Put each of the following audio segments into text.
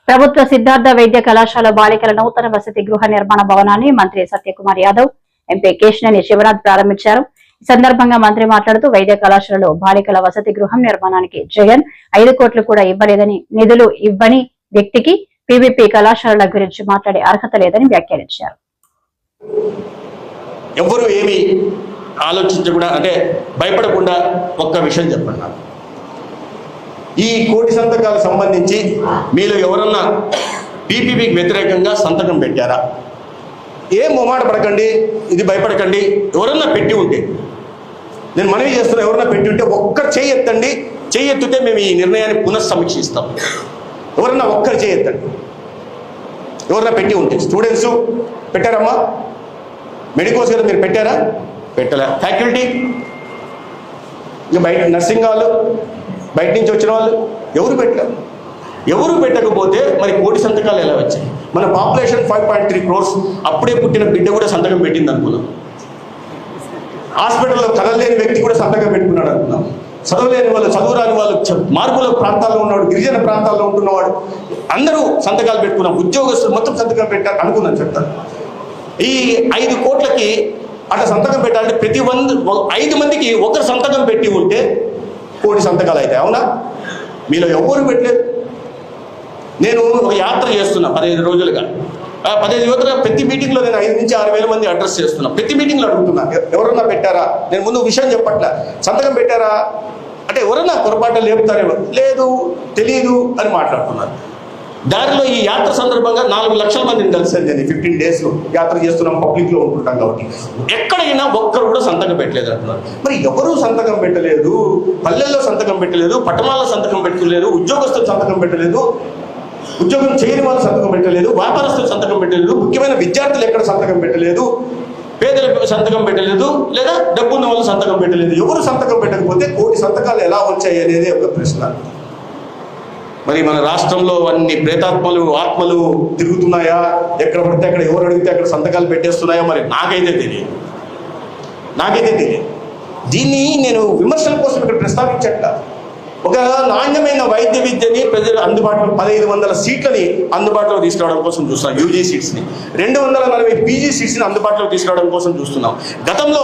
ప్రభుత్వ సిద్ధార్థ వైద్య కళాశాల బాలికల నూతన వసతి గృహ నిర్మాణ భవనాన్ని మంత్రి సత్యకుమార్ యాదవ్, ఎంపీ కేశినేని శివనాథ్ ప్రారంభించారు. ఈ సందర్భంగా మంత్రి మాట్లాడుతూ వైద్య కళాశాలలో బాలికల వసతి గృహం నిర్మాణానికి జగన్ 5 కోట్లు కూడా ఇవ్వలేదని, నిధులు ఇవ్వని వ్యక్తికి పీవీపీ కళాశాలల గురించి మాట్లాడే అర్హత లేదని వ్యాఖ్యానించారు. ఎవరు ఏమి ఆలోచించకుండా అంటే భయపడకుండా ఒక్క విషయం చెప్పండి. ఈ కోటి సంతకాలకు సంబంధించి మీలో ఎవరన్నా పీపీపీకి వ్యతిరేకంగా సంతకం పెట్టారా? ఏం మొమాట పడకండి, ఇది భయపడకండి. ఎవరన్నా పెట్టి ఉంటే నేను మనవి చేస్తున్నా, ఎవరన్నా పెట్టి ఉంటే ఒక్కరు చేయెత్తండి. చేయెత్తితే మేము ఈ నిర్ణయాన్ని పునఃసమీక్షిస్తాం. ఎవరన్నా ఒక్కరు చేయెత్తండి. ఎవరన్నా పెట్టి ఉంటే. స్టూడెంట్స్ పెట్టారమ్మా? మెడికోస్ కదా మీరు పెట్టారా? పెట్టలే. ఫ్యాకల్టీ, ఇక బయట నర్సింగ్ వాళ్ళు, బయట నుంచి వచ్చిన వాళ్ళు ఎవరు పెట్టారు? ఎవరు పెట్టకపోతే మరి కోటి సంతకాలు ఎలా వచ్చాయి? మన పాపులేషన్ 5.3 crores. అప్పుడే పుట్టిన బిడ్డ కూడా సంతకం పెట్టింది అనుకున్నాం. హాస్పిటల్లో కదలలేని వ్యక్తి కూడా సంతకం పెట్టుకున్నాడు అనుకున్నాం. చదవలేని వాళ్ళు, చదువురాని వాళ్ళు, మార్పుల ప్రాంతాల్లో ఉన్నవాడు, గిరిజన ప్రాంతాల్లో ఉంటున్నవాడు అందరూ సంతకాలు పెట్టుకున్నాం. ఉద్యోగస్తులు మొత్తం సంతకం పెట్టారు అనుకున్నాను. చెప్తాను, ఈ 5 కోట్లకి అట్లా సంతకం పెట్టాలంటే ప్రతి 5 మందికి ఒకరు సంతకం పెట్టి ఉంటే కోటి సంతకాలు అవుతాయి. అవునా? మీలో ఎవరు పెట్టలేదు. నేను ఒక యాత్ర చేస్తున్నా 15 రోజులుగా. 15 యువతగా ప్రతి మీటింగ్లో నేను 5 నుంచి 6 వేల మంది అడ్రస్ చేస్తున్నా. ప్రతి మీటింగ్లో అడుగుతున్నా, ఎవరన్నా పెట్టారా? నేను ముందు విషయం చెప్పట్ల, సంతకం పెట్టారా అంటే ఎవరన్నా పొరపాటు లేపుతారేమో, లేదు తెలియదు అని మాట్లాడుతున్నారు. దారిలో ఈ యాత్ర సందర్భంగా 4 లక్షల మందిని కలిసాను. నేను 15 days యాత్ర చేస్తున్నాం, పబ్లిక్లో ఉంటుంటాం కాబట్టి ఎక్కడైనా ఒక్కరు కూడా సంతకం పెట్టలేదు అంటున్నారు. మరి ఎవరు సంతకం పెట్టలేదు? పల్లెల్లో సంతకం పెట్టలేదు, పట్టణాల్లో సంతకం పెట్టలేదు, ఉద్యోగస్తులు సంతకం పెట్టలేదు, ఉద్యోగం చేయని వాళ్ళు సంతకం పెట్టలేదు, వ్యాపారస్తులు సంతకం పెట్టలేదు, ముఖ్యమైన విద్యార్థులు ఎక్కడ సంతకం పెట్టలేదు, పేదలకు సంతకం పెట్టలేదు, లేదా డబ్బున్న వాళ్ళు సంతకం పెట్టలేదు. ఎవరు సంతకం పెట్టకపోతే కోటి సంతకాలు ఎలా వచ్చాయి అనేది ఒక ప్రశ్న. మరి మన రాష్ట్రంలో అన్ని ప్రేతాత్మలు, ఆత్మలు తిరుగుతున్నాయా? ఎక్కడ పడితే అక్కడ, ఎవరు అడిగితే అక్కడ సంతకాలు పెట్టేస్తున్నాయా? మరి నాకైతే తెలియదు. దీన్ని నేను విమర్శల కోసం ఇక్కడ ప్రస్తావించట్ల. ఒక నాణ్యమైన వైద్య విద్యని ప్రజలు అందుబాటులో 1500 సీట్లని అందుబాటులో తీసుకురావడం కోసం చూస్తున్నాం. యూజీ సీట్స్ని 240 పీజీ సీట్స్ని అందుబాటులో తీసుకురావడం కోసం చూస్తున్నాం. గతంలో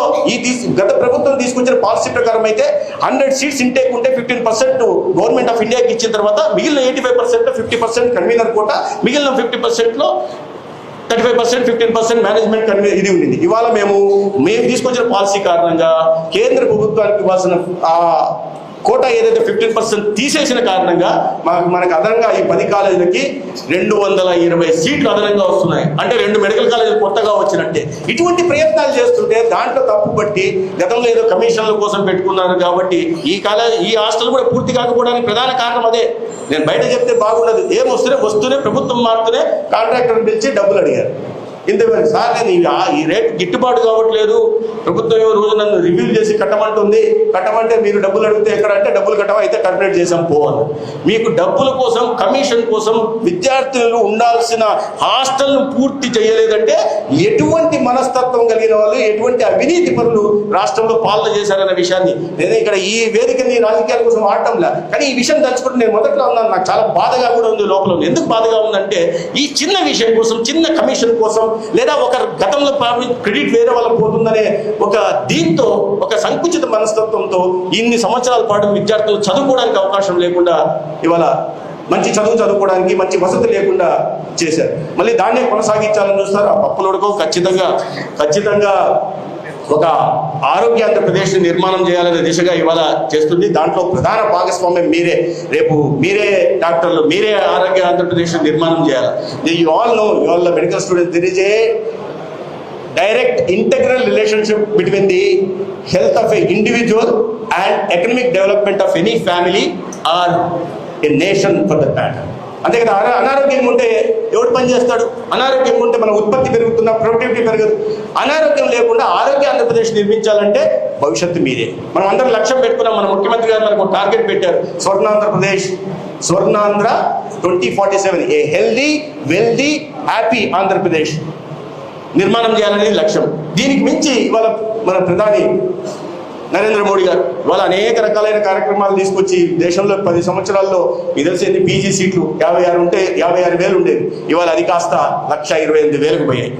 గత ప్రభుత్వం తీసుకొచ్చిన పాలసీ ప్రకారం అయితే 100 సీట్స్ ఇంటేక్ ఉంటే 15% గవర్నమెంట్ ఆఫ్ ఇండియాకి ఇచ్చిన తర్వాత మిగిలిన 85% 50% కన్వీనర్ కోట, మిగిలిన 50%లో 35% 15% మేనేజ్మెంట్ ఇది ఉండింది. ఇవాళ మేము తీసుకొచ్చిన పాలసీ కారణంగా కేంద్ర ప్రభుత్వానికి ఇవ్వాల్సిన కోటా ఏదైతే 15% తీసేసిన కారణంగా మనకు అదనంగా ఈ 10 కాలేజీలకి 220 సీట్లు అదనంగా వస్తున్నాయి. అంటే 2 మెడికల్ కాలేజీలు కొత్తగా వచ్చినట్టే. ఇటువంటి ప్రయత్నాలు చేస్తుంటే దాంట్లో తప్పు పట్టి గతంలో ఏదో కమిషన్ల కోసం పెట్టుకున్నారు కాబట్టి ఈ హాస్టల్ కూడా పూర్తి కాకపోవడానికి ప్రధాన కారణం అదే. నేను బయట చెప్తే బాగుండదు. వస్తూనే ప్రభుత్వం మారుతూనే కాంట్రాక్టర్ని పిలిచి డబ్బులు అడిగారు. ఇంతవరకు సార్ నేను ఈ రేటు గిట్టుబాటు కావట్లేదు, ప్రభుత్వం రోజు నన్ను రివ్యూ చేసి కట్టమంటుంది, కట్టమంటే మీరు డబ్బులు అడిగితే ఎక్కడంటే డబ్బులు కట్టవా, అయితే టర్మినేట్ చేసాం పోవాలి. మీకు డబ్బుల కోసం, కమిషన్ కోసం విద్యార్థులు ఉండాల్సిన హాస్టల్ను పూర్తి చేయలేదంటే ఎటువంటి మనస్తత్వం కలిగిన వాళ్ళు, ఎటువంటి అవినీతి పనులు రాష్ట్రంలో పాలన చేశారన్న విషయాన్ని నేను ఇక్కడ ఈ వేదికని రాజకీయాల కోసం ఆడటంలా, కానీ ఈ విషయం తలుచుకుంటే నేను మొదట్లో ఉన్నాను. నాకు చాలా బాధగా కూడా ఉంది లోపల. ఎందుకు బాధగా ఉందంటే ఈ చిన్న విషయం కోసం, చిన్న కమిషన్ కోసం, లేదా ఒక గతంలో క్రెడిట్ వేరే వాళ్ళకి పోతుందనే ఒక దీంతో, ఒక సంకుచిత మనస్తత్వంతో ఇన్ని సంవత్సరాల పాటు విద్యార్థులు చదువుకోవడానికి అవకాశం లేకుండా, ఇవాళ మంచి చదువుకోవడానికి మంచి వసతి లేకుండా చేశారు. మళ్ళీ దాన్నే కొనసాగించాలని చూస్తారు. ఆ పప్పులోడుకో ఖచ్చితంగా ఒక ఆరోగ్య ఆంధ్రప్రదేశ్ నిర్మాణం చేయాలనే దిశగా ఇవాళ చేస్తుంది. దాంట్లో ప్రధాన భాగస్వామ్యం మీరే. రేపు మీరే డాక్టర్లు, మీరే ఆరోగ్య ఆంధ్రప్రదేశ్ నిర్మాణం చేయాలి. You all know, you all the medical students, there is a direct integral relationship between the health of a individual and economic development of any family or a nation for that matter. అంతే కదా. అనారోగ్యం ఉంటే ఎవడు పని చేస్తాడు? అనారోగ్యం ఉంటే మన ఉత్పత్తి పెరుగుతుందా, ప్రొడక్టివిటీ పెరగదు. అనారోగ్యం లేకుండా ఆరోగ్య ఆంధ్రప్రదేశ్ నిర్మించాలంటే భవిష్యత్తు మీరే. మనం అందరం లక్ష్యం పెట్టుకున్నాం. మన ముఖ్యమంత్రి గారు మనకు టార్గెట్ పెట్టారు, స్వర్ణాంధ్ర 2047, ఏ హెల్దీ, వెల్దీ, హ్యాపీ ఆంధ్రప్రదేశ్ నిర్మాణం చేయాలనేది లక్ష్యం. దీనికి మించి ఇవాళ మన ప్రధాని నరేంద్ర మోడీ గారు ఇవాళ అనేక రకాలైన కార్యక్రమాలు తీసుకొచ్చి దేశంలో 10 సంవత్సరాల్లో ఇది తెలిసింది పీజీ సీట్లు 56,000 ఉండేది. ఇవాళ అది కాస్త 128,000 పోయాయి.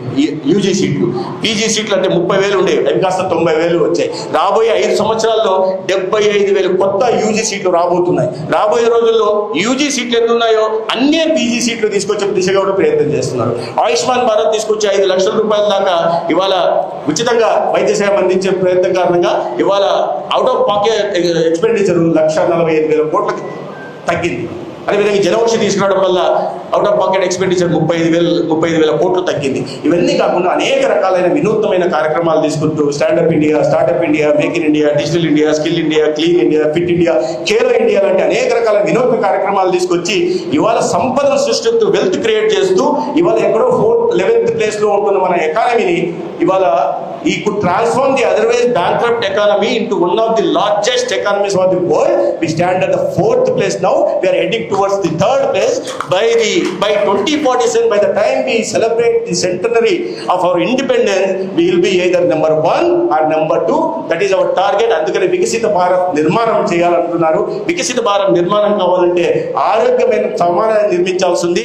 యూజీ సీట్లు, పీజీ సీట్లు అంటే 30,000 ఉండేవి, అవి కాస్త 90,000 వచ్చాయి. రాబోయే 5 సంవత్సరాల్లో 75,000 కొత్త యూజీ సీట్లు రాబోతున్నాయి. రాబోయే రోజుల్లో యూజీ సీట్లు ఎంత ఉన్నాయో అన్నే పీజీ సీట్లు తీసుకొచ్చే దిశగా కూడా ప్రయత్నం చేస్తున్నారు. ఆయుష్మాన్ భారత్ తీసుకొచ్చి 5 లక్షల రూపాయల దాకా ఇవాళ ఉచితంగా వైద్య సేవ అందించే ప్రయత్నం కారణంగా ఇవాళ అవుట్ ఆఫ్ పాకెట్ ఎక్స్పెండిచర్ 1,45,000 కోట్లకి తగ్గింది. అదేవిధంగా జనౌషధి తీసుకురావడం వల్ల అవుట్ ఆఫ్ పాకెట్ ఎక్స్పెండిచర్ 35,000 కోట్లు తగ్గింది. ఇవన్నీ కాకుండా అనేక రకాలైన వినూత్నమైన కార్యక్రమాలు తీసుకుంటూ stand up India, startup India, make in India, digital India, skill India, clean India, fit India, Khelo India లాంటి అనేక రకాల వినూత్న కార్యక్రమాలు తీసుకొచ్చి ఇవాళ సంపదను సృష్టిస్తూ వెల్త్ క్రియేట్ చేస్తూ ఇవాళ ఎక్కడో 11th ప్లేస్ లో ఉంటున్న మన ఎకానమీని ఇవాళ he could transform the otherwise bankrupt economy into one of the largest economies of the world. We stand at the 4th place now. We are heading towards the 3rd place. By 2047, by the time we celebrate the centenary of our independence, we will be either number 1 or number 2. That is our target. అందుకని వికసిత భారత్ నిర్మాణం చేయాలంటున్నారు. వికసిత భారత్ నిర్మాణం కావాలంటే ఆరోగ్యమైన సమాజాన్ని నిర్మించాల్సి ఉంది.